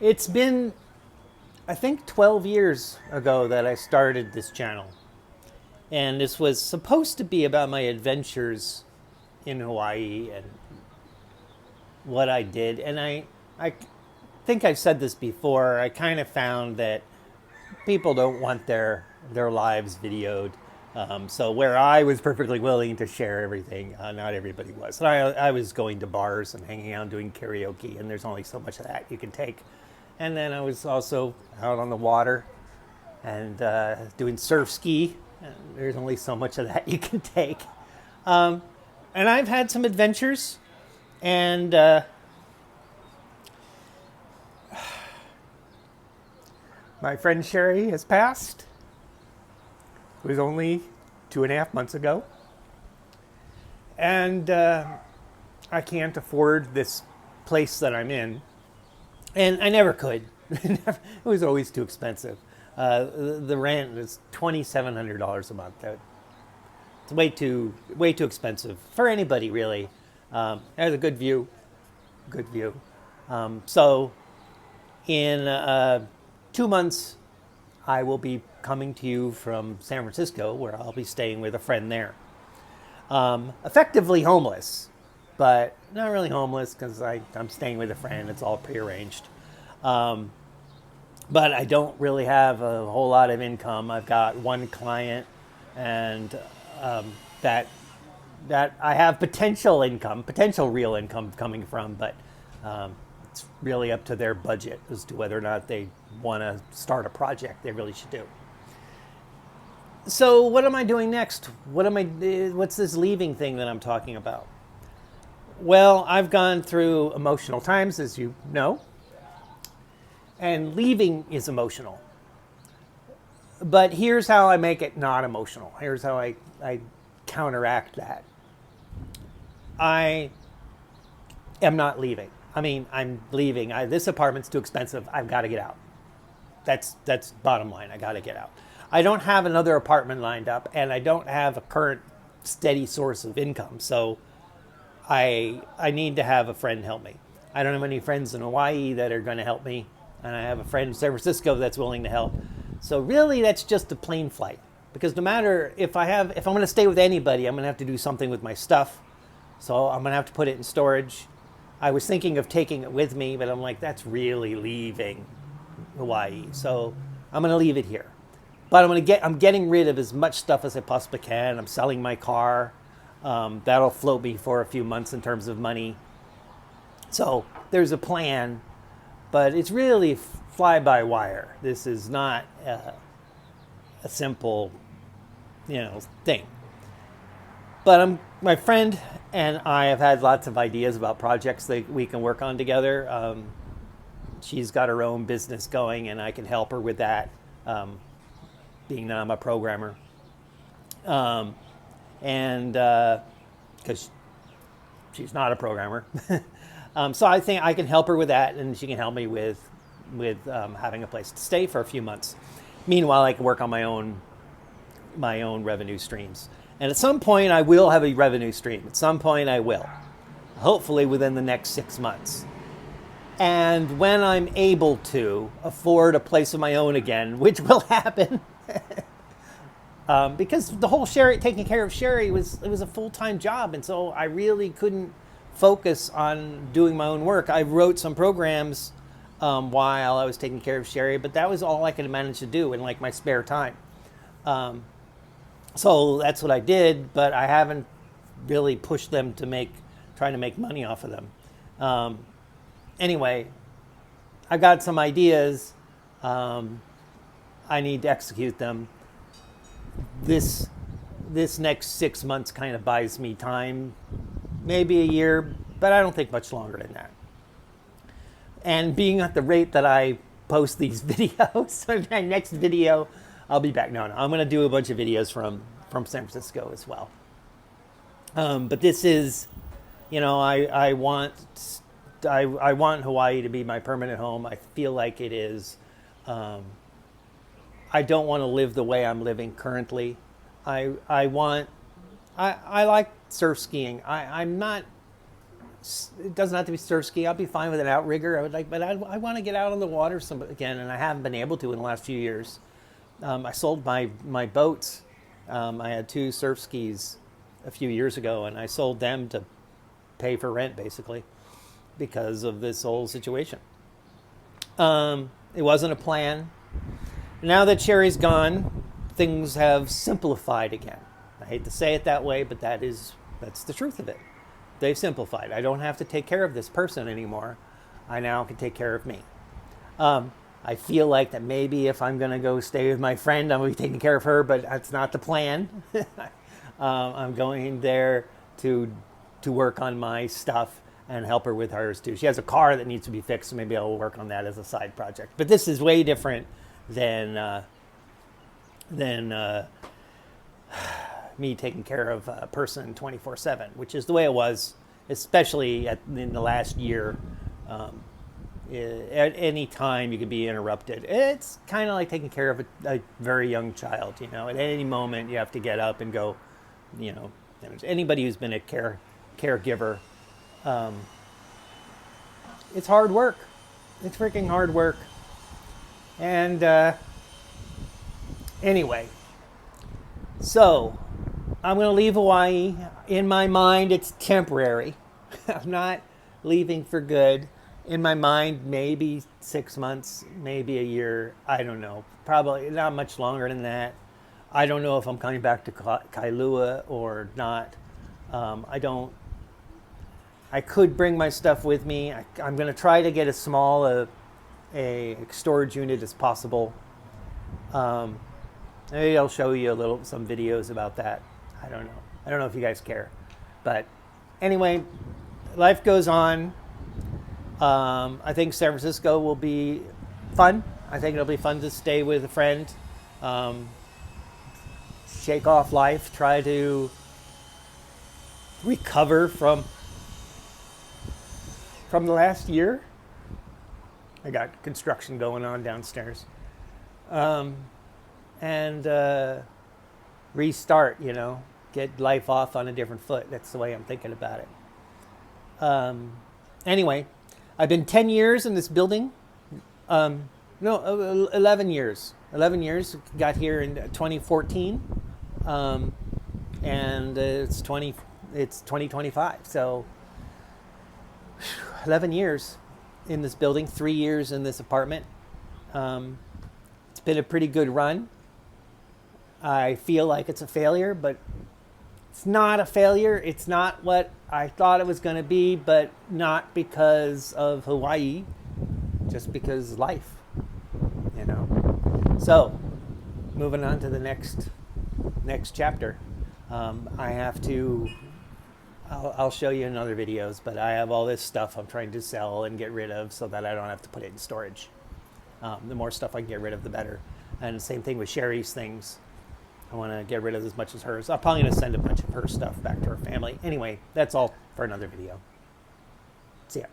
It's been, I think, 12 years ago that I started this channel. And this was supposed to be about my adventures in Hawaii and what I did. And I think I've said this before. I kind of found that people don't want their lives videoed. So where I was perfectly willing to share everything, not everybody was. And I was going to bars and hanging out and doing karaoke, and there's only so much of that you can take. And then I was also out on the water and doing surf ski. And there's only so much of that you can take. And I've had some adventures, and my friend Sherry has passed. It was only 2.5 months ago. And I can't afford this place that I'm in. And I never could. It was always too expensive. The rent is $2,700 a month. It's way too expensive for anybody, really. It has a good view. Good view. So in 2 months, I will be coming to you from San Francisco, where I'll be staying with a friend there. Effectively homeless, but not really homeless because I'm staying with a friend. It's all prearranged. But I don't really have a whole lot of income. I've got one client, and that I have potential income, potential real income coming from, but it's really up to their budget as to whether or not they want to start a project they really should do. So what am I doing next? What's this leaving thing that I'm talking about? Well, I've gone through emotional times, as you know, and leaving is emotional. But here's how I make it not emotional. Here's how I counteract that. I am not leaving. I mean, I'm leaving. This apartment's too expensive. I've got to get out. That's bottom line. I got to get out. I don't have another apartment lined up, and I don't have a current steady source of income. So I need to have a friend help me. I don't have any friends in Hawaii that are going to help me, and I have a friend in San Francisco that's willing to help. So really, that's just a plane flight. Because no matter if I'm going to stay with anybody, I'm going to have to do something with my stuff. So I'm going to have to put it in storage. I was thinking of taking it with me, but I'm like, that's really leaving Hawaii. So I'm going to leave it here. But I'm getting rid of as much stuff as I possibly can. I'm selling my car. That'll float me for a few months in terms of money. So there's a plan, but it's really fly by wire. This is not a simple, thing. But my friend and I have had lots of ideas about projects that we can work on together. She's got her own business going, and I can help her with that, being that I'm a programmer. And because she's not a programmer. So I think I can help her with that, and she can help me with having a place to stay for a few months. Meanwhile, I can work on my own revenue streams. And at some point, I will have a revenue stream. At some point, I will. Hopefully within the next 6 months. And when I'm able to afford a place of my own again, which will happen, because the whole taking care of Sherry was a full-time job, and so I really couldn't focus on doing my own work. I wrote some programs while I was taking care of Sherry, but that was all I could manage to do in like my spare time. So that's what I did, but I haven't really pushed them to trying to make money off of them. Anyway, I got some ideas. I need to execute them. This next 6 months kind of buys me time, maybe a year, but I don't think much longer than that. And being at the rate that I post these videos, my next video, I'll be back. No, I'm going to do a bunch of videos from San Francisco as well. But this is, I want Hawaii to be my permanent home. I feel like it is. I don't want to live the way I'm living currently. I like surf skiing. I'm not It doesn't have to be surf ski. I'll be fine with an outrigger. But I want to get out on the water again, and I haven't been able to in the last few years. I sold my boats. I had 2 surf skis a few years ago, and I sold them to pay for rent, basically, because of this whole situation. It wasn't a plan. Now that Sherry's gone, things have simplified again. I hate to say it that way, but that's the truth of it. They've simplified. I don't have to take care of this person anymore. I now can take care of me. I feel like that maybe if I'm going to go stay with my friend, I'm going to be taking care of her, but that's not the plan. I'm going there to work on my stuff and help her with hers too. She has a car that needs to be fixed, so maybe I'll work on that as a side project. But this is way different than me taking care of a person 24/7, which is the way it was, especially in the last year. At any time you could be interrupted. It's kind of like taking care of a very young child. At any moment you have to get up and go. Anybody who's been a caregiver, it's hard work. It's freaking hard work. And anyway, so I'm going to leave Hawaii. In my mind, it's temporary. I'm not leaving for good. In my mind, maybe 6 months, maybe a year. I don't know. Probably not much longer than that. I don't know if I'm coming back to Kailua or not. I could bring my stuff with me. I'm going to try to get as small a storage unit as possible. Maybe I'll show you some videos about that. I don't know. I don't know if you guys care. But anyway, life goes on. I think San Francisco will be fun. I think it'll be fun to stay with a friend. Shake off life. Try to recover from the last year. I got construction going on downstairs. And restart, get life off on a different foot. That's the way I'm thinking about it. Anyway, I've been 10 years in this building. 11 years. 11 years. Got here in 2014. And it's 2025. So 11 years in this building, 3 years in this apartment. It's been a pretty good run. I feel like it's a failure, but it's not a failure. It's not what I thought it was going to be, but not because of Hawaii, just because life, So, moving on to the next chapter. I'll show you in other videos, but I have all this stuff I'm trying to sell and get rid of so that I don't have to put it in storage. The more stuff I can get rid of, the better. And the same thing with Sherry's things. I want to get rid of as much as hers. I'm probably going to send a bunch of her stuff back to her family. Anyway, that's all for another video. See ya.